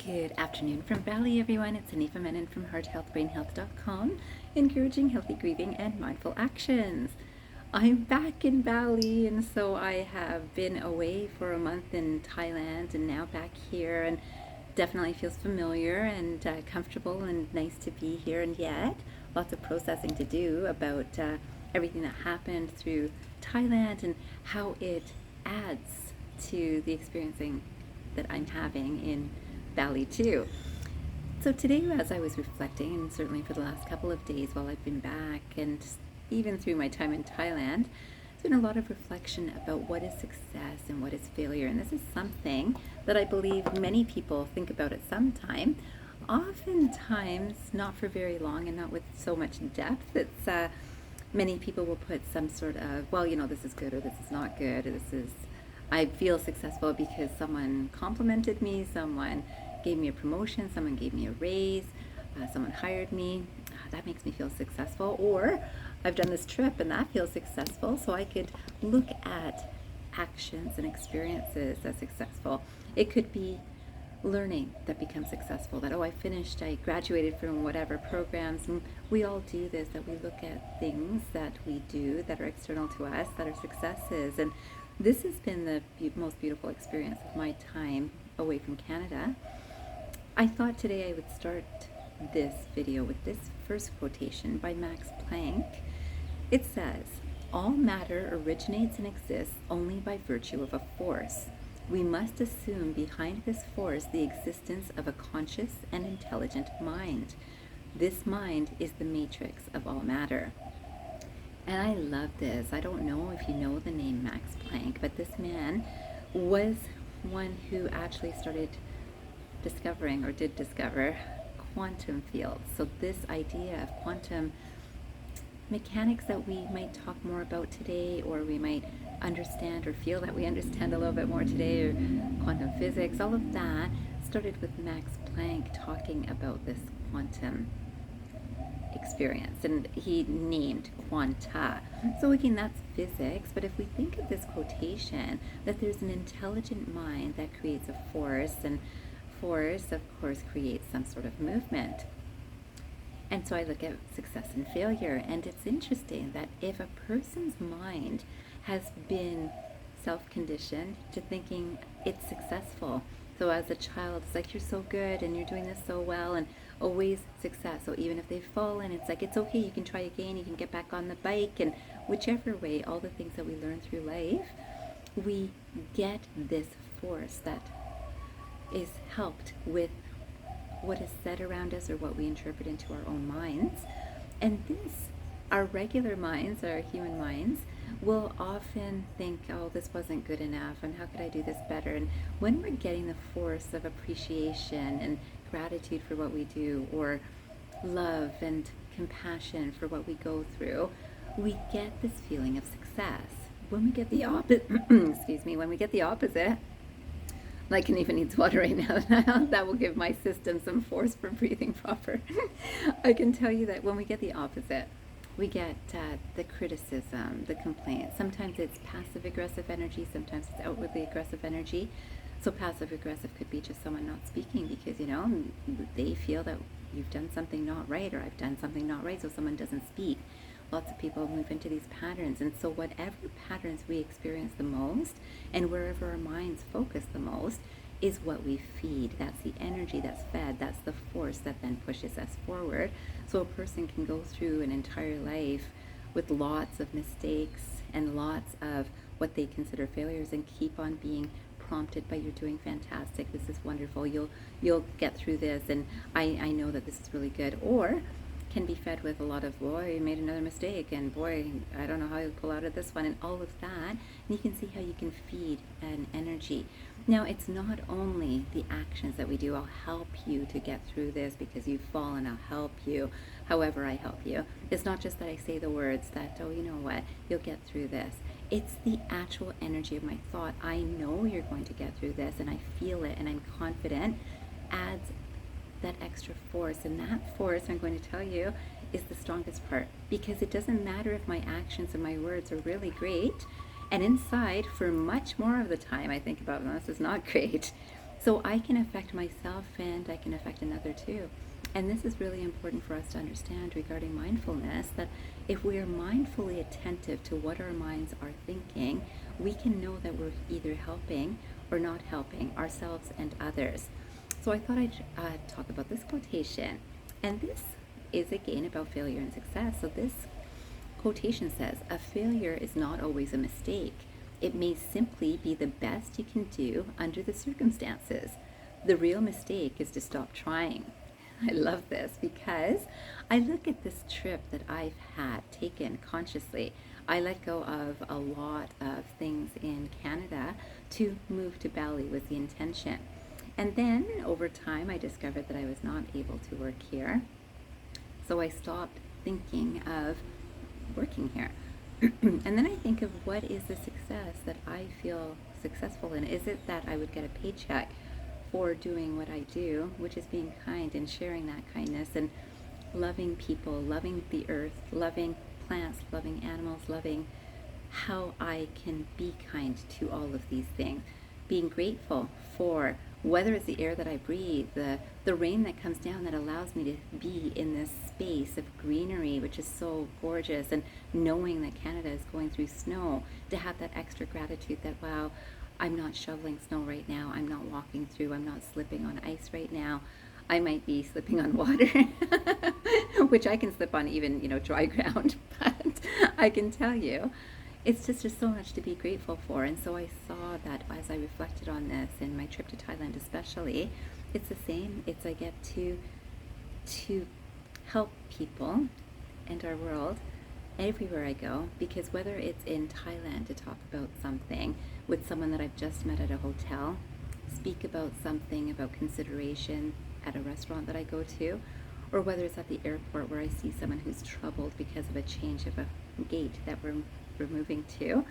Good afternoon from Bali, everyone. It's Anifa Menon from hearthealthbrainhealth.com, encouraging healthy grieving and mindful actions. I'm back in Bali, and so I have been away for a month in Thailand and now back here, and definitely feels familiar and comfortable and nice to be here, and yet lots of processing to do about everything that happened through Thailand and how it adds to the experiencing that I'm having in Bali too. So today, as I was reflecting, and certainly for the last couple of days while I've been back, and even through my time in Thailand, there's been a lot of reflection about what is success and what is failure. And this is something that I believe many people think about at some time, oftentimes not for very long and not with so much depth. It's many people will put some sort of, well, this is good or this is not good, or I feel successful because someone complimented me, someone gave me a promotion, someone gave me a raise, someone hired me. That makes me feel successful. Or I've done this trip and that feels successful. So I could look at actions and experiences as successful. It could be learning that becomes successful, that, I graduated from whatever programs. And we all do this, that we look at things that we do that are external to us, that are successes. And this has been the most beautiful experience of my time away from Canada. I thought today I would start this video with this first quotation by Max Planck. It says, "All matter originates and exists only by virtue of a force. We must assume behind this force the existence of a conscious and intelligent mind. This mind is the matrix of all matter." And I love this. I don't know if you know the name Max Planck, but this man was one who actually started discovering, or did discover, quantum fields. So this idea of quantum mechanics that we might talk more about today, or we might understand or feel that we understand a little bit more today, or quantum physics, all of that started with Max Planck talking about this quantum experience, and he named quanta. So again, that's physics, but if we think of this quotation, that there's an intelligent mind that creates a force, and force of course creates some sort of movement. And so I look at success and failure, and it's interesting that if a person's mind has been self-conditioned to thinking it's successful, so as a child, it's like, you're so good and you're doing this so well, and always success. So even if they've fallen, it's like, it's okay, you can try again, you can get back on the bike, and whichever way, all the things that we learn through life, we get this force that is helped with what is said around us or what we interpret into our own minds. And our regular minds, our human minds, will often think, oh, this wasn't good enough, and how could I do this better? And when we're getting the force of appreciation and gratitude for what we do, or love and compassion for what we go through, we get this feeling of success. When we get the opposite, when we get the opposite, like Anifa needs water right now, that will give my system some force for breathing proper. I can tell you that when we get the opposite, we get the criticism, the complaint. Sometimes it's passive-aggressive energy, sometimes it's outwardly aggressive energy. So passive-aggressive could be just someone not speaking because, they feel that you've done something not right, or I've done something not right, so someone doesn't speak. Lots of people move into these patterns, and so whatever patterns we experience the most, and wherever our minds focus the most, is what we feed. That's the energy that's fed. That's the force that then pushes us forward. So a person can go through an entire life with lots of mistakes and lots of what they consider failures, and keep on being prompted by, you're doing fantastic, this is wonderful, you'll get through this, and I know that this is really good. Or can be fed with a lot of, boy, you made another mistake, and boy, I don't know how you'll pull out of this one, and all of that. And you can see how you can feed an energy. Now, it's not only the actions that we do. I'll help you to get through this because you've fallen, I'll help you however I help you. It's not just that I say the words that, oh, you know what, you'll get through this. It's the actual energy of my thought. I know you're going to get through this, and I feel it, and I'm confident, adds that extra force. And that force, I'm going to tell you, is the strongest part, because it doesn't matter if my actions and my words are really great, and inside, for much more of the time, I think about, well, this is not great. So I can affect myself and I can affect another too. And this is really important for us to understand regarding mindfulness, that if we are mindfully attentive to what our minds are thinking, we can know that we're either helping or not helping ourselves and others. So I thought I'd talk about this quotation. And this is again about failure and success. So this quotation says, "A failure is not always a mistake. It may simply be the best you can do under the circumstances. The real mistake is to stop trying." I love this because I look at this trip that I've had taken consciously. I let go of a lot of things in Canada to move to Bali with the intention. And then over time, I discovered that I was not able to work here. So I stopped thinking of working here. And then I think of, what is the success that I feel successful in? Is it that I would get a paycheck for doing what I do, which is being kind and sharing that kindness and loving people, loving the earth, loving plants, loving animals, loving how I can be kind to all of these things, being grateful for whether it's the air that I breathe, the rain that comes down that allows me to be in this space of greenery, which is so gorgeous, and knowing that Canada is going through snow, to have that extra gratitude that, wow, I'm not shoveling snow right now, I'm not walking through, I'm not slipping on ice right now. I might be slipping on water, which I can slip on even, dry ground, but I can tell you, it's just so much to be grateful for. And so I saw that as I reflected on this in my trip to Thailand especially, it's the same. It's I get to help people and our world everywhere I go, because whether it's in Thailand to talk about something with someone that I've just met at a hotel, speak about something about consideration at a restaurant that I go to, or whether it's at the airport where I see someone who's troubled because of a change of a gate that we're moving to,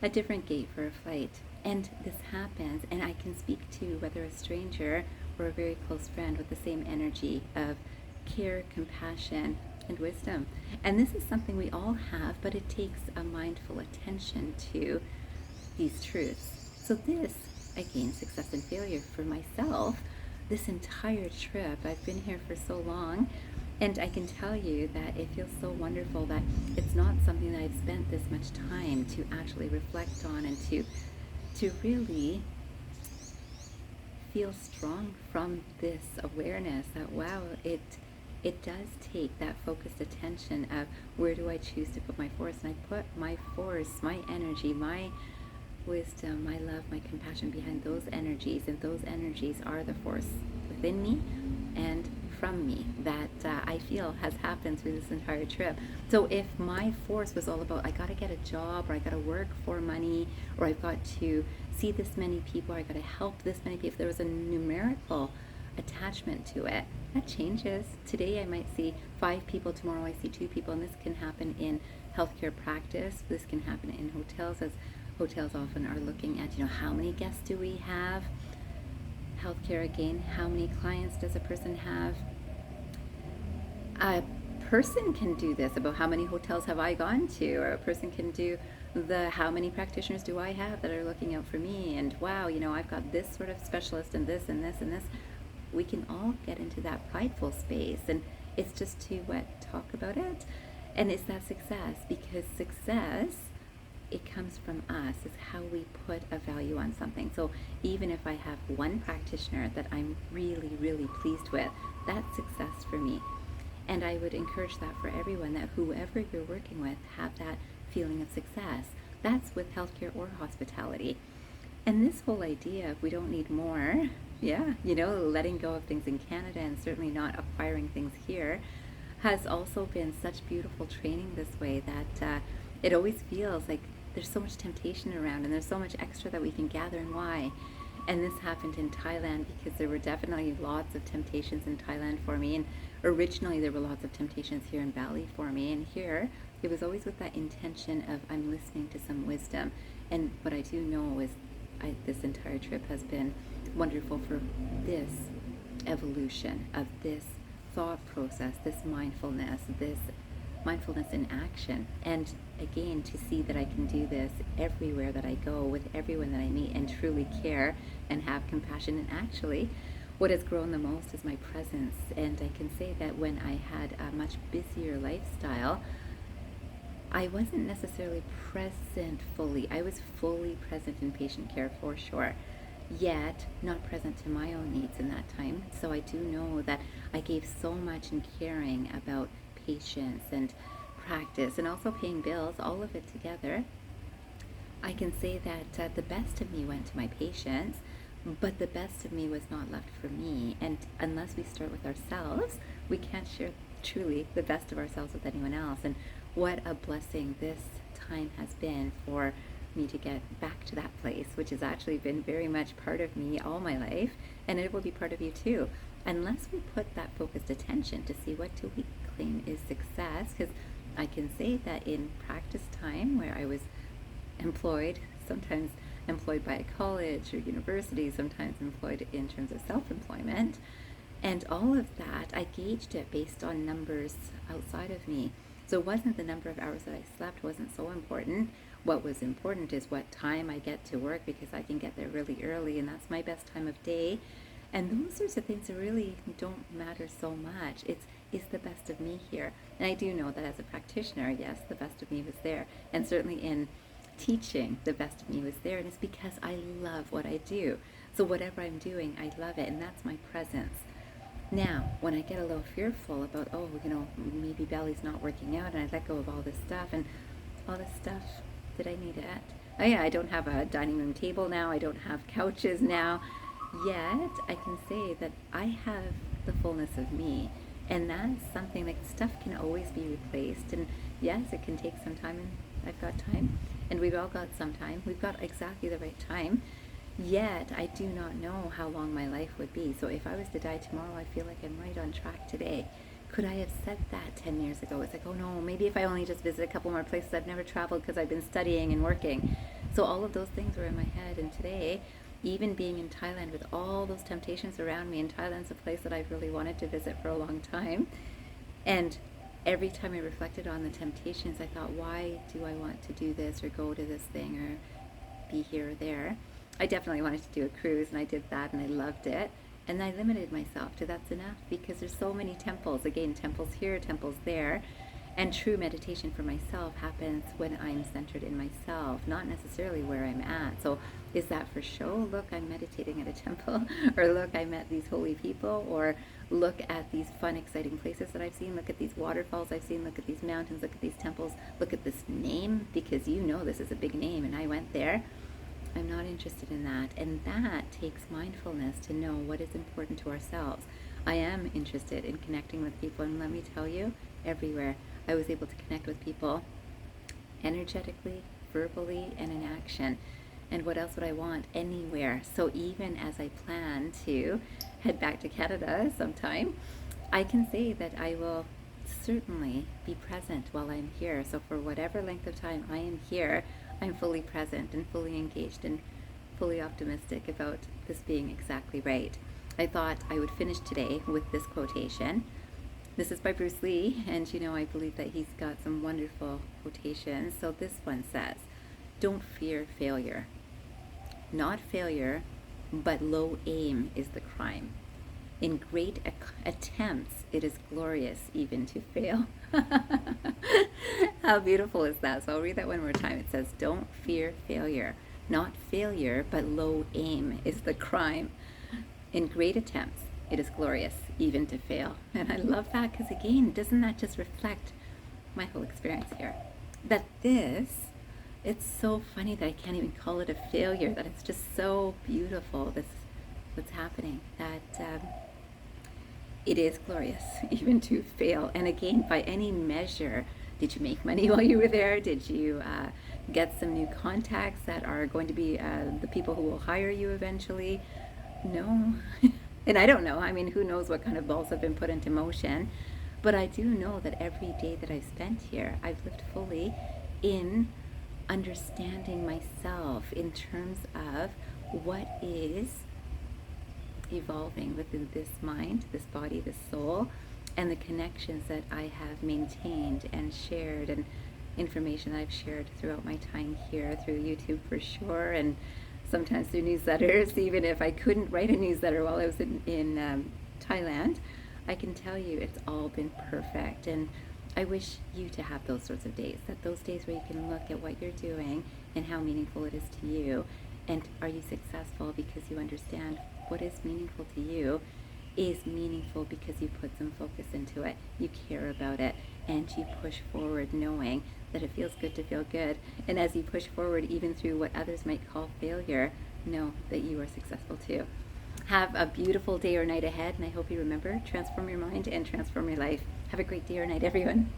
a different gate for a flight. And this happens, and I can speak to whether a stranger or a very close friend with the same energy of care, compassion, and wisdom. And this is something we all have, but it takes a mindful attention to these truths. So this, again, success and failure for myself, this entire trip, I've been here for so long, and I can tell you that it feels so wonderful that it's not something that I've spent this much time to actually reflect on and to really feel strong from this awareness that, wow, it does take that focused attention of, where do I choose to put my force? And I put my force, my energy, my wisdom, my love, my compassion behind those energies, and those energies are the force within me and from me that I feel has happened through this entire trip. So if my force was all about, I got to get a job, or I got to work for money, or I've got to see this many people, or I got to help this many people, if there was a numerical attachment to it, that changes. Today I might see 5 people, tomorrow I see 2 people, and this can happen in healthcare practice, this can happen in hotels, as hotels often are looking at, how many guests do we have? Healthcare, again, how many clients does a person have? A person can do this about, how many hotels have I gone to, or a person can do how many practitioners do I have that are looking out for me, and wow, I've got this sort of specialist and this and this and this. We can all get into that prideful space, and it's just to talk about it, and it's that success, because success, it comes from us. It's how we put a value on something. So even if I have one practitioner that I'm really, really pleased with, that's success for me. And I would encourage that for everyone, that whoever you're working with, have that feeling of success. That's with healthcare or hospitality. And this whole idea of we don't need more, letting go of things in Canada and certainly not acquiring things here, has also been such beautiful training this way, that it always feels like there's so much temptation around, and there's so much extra that we can gather. And why? And this happened in Thailand because there were definitely lots of temptations in Thailand for me, and originally there were lots of temptations here in Bali for me, and here it was always with that intention of, I'm listening to some wisdom. And what I do know is this entire trip has been wonderful for this evolution of this thought process, this mindfulness, this mindfulness in action. And again, to see that I can do this everywhere that I go, with everyone that I meet, and truly care and have compassion. And actually, what has grown the most is my presence. And I can say that when I had a much busier lifestyle, I wasn't necessarily present fully. I was fully present in patient care for sure, yet not present to my own needs in that time. So I do know that I gave so much in caring about patients and practice and also paying bills, all of it together. I can say that the best of me went to my patients, but the best of me was not left for me. And unless we start with ourselves, we can't share truly the best of ourselves with anyone else. And what a blessing this time has been for me to get back to that place, which has actually been very much part of me all my life, and it will be part of you too, unless we put that focused attention to see what do we claim is success. Because I can say that in practice time where I was employed, sometimes employed by a college or university, sometimes employed in terms of self-employment, and all of that, I gauged it based on numbers outside of me. So it wasn't the number of hours that I slept wasn't so important. What was important is what time I get to work, because I can get there really early and that's my best time of day. And those sorts of things really don't matter so much. It's is the best of me here. And I do know that as a practitioner, yes, the best of me was there. And certainly in teaching, the best of me was there. And it's because I love what I do. So whatever I'm doing, I love it. And that's my presence. Now, when I get a little fearful about, oh, maybe Bali's not working out, and I let go of all this stuff, and all this stuff, did I need it? Oh yeah, I don't have a dining room table now, I don't have couches now, yet I can say that I have the fullness of me, and that's something like stuff can always be replaced, and yes, it can take some time, and I've got time, and we've all got some time, we've got exactly the right time. Yet, I do not know how long my life would be. So if I was to die tomorrow, I feel like I'm right on track today. Could I have said that 10 years ago? It's like, oh no, maybe if I only just visit a couple more places. I've never traveled because I've been studying and working. So all of those things were in my head. And today, even being in Thailand with all those temptations around me, and Thailand's a place that I've really wanted to visit for a long time. And every time I reflected on the temptations, I thought, why do I want to do this or go to this thing or be here or there? I definitely wanted to do a cruise, and I did that, and I loved it. And I limited myself to that's enough, because there's so many temples. Again, temples here, temples there. And true meditation for myself happens when I'm centered in myself, not necessarily where I'm at. So is that for show? Look, I'm meditating at a temple. Or look, I met these holy people. Or look at these fun, exciting places that I've seen. Look at these waterfalls I've seen. Look at these mountains. Look at these temples. Look at this name, because this is a big name, and I went there. I'm not interested in that. And that takes mindfulness to know what is important to ourselves. I am interested in connecting with people, and let me tell you, everywhere I was able to connect with people energetically, verbally, and in action. And what else would I want? Anywhere. So even as I plan to head back to Canada sometime, I can say that I will certainly be present while I'm here. So for whatever length of time I am here, I'm fully present and fully engaged and fully optimistic about this being exactly right. I thought I would finish today with this quotation. This is by Bruce Lee, and I believe that he's got some wonderful quotations. So this one says, don't fear failure. Not failure, but low aim is the crime. In great attempts, it is glorious even to fail. How beautiful is that? So I'll read that one more time. It says, don't fear failure. Not failure, but low aim is the crime. In great attempts, it is glorious even to fail. And I love that, because again, doesn't that just reflect my whole experience here? That it's so funny that I can't even call it a failure, that it's just so beautiful, what's happening, that it is glorious even to fail. And again, by any measure, did you make money while you were there? Did you get some new contacts that are going to be the people who will hire you eventually? No. And I don't know. I mean, who knows what kind of balls have been put into motion. But I do know that every day that I've spent here, I've lived fully in understanding myself in terms of what is evolving within this mind, this body, this soul, and the connections that I have maintained and shared, and information I've shared throughout my time here through YouTube for sure, and sometimes through newsletters. Even if I couldn't write a newsletter while I was in Thailand, I can tell you it's all been perfect. And I wish you to have those sorts of days, that those days where you can look at what you're doing and how meaningful it is to you. And are you successful because you understand what is meaningful to you is meaningful because you put some focus into it, you care about it, and you push forward knowing that it feels good to feel good. And as you push forward, even through what others might call failure, know that you are successful too. Have a beautiful day or night ahead, and I hope you remember, transform your mind and transform your life. Have a great day or night, everyone.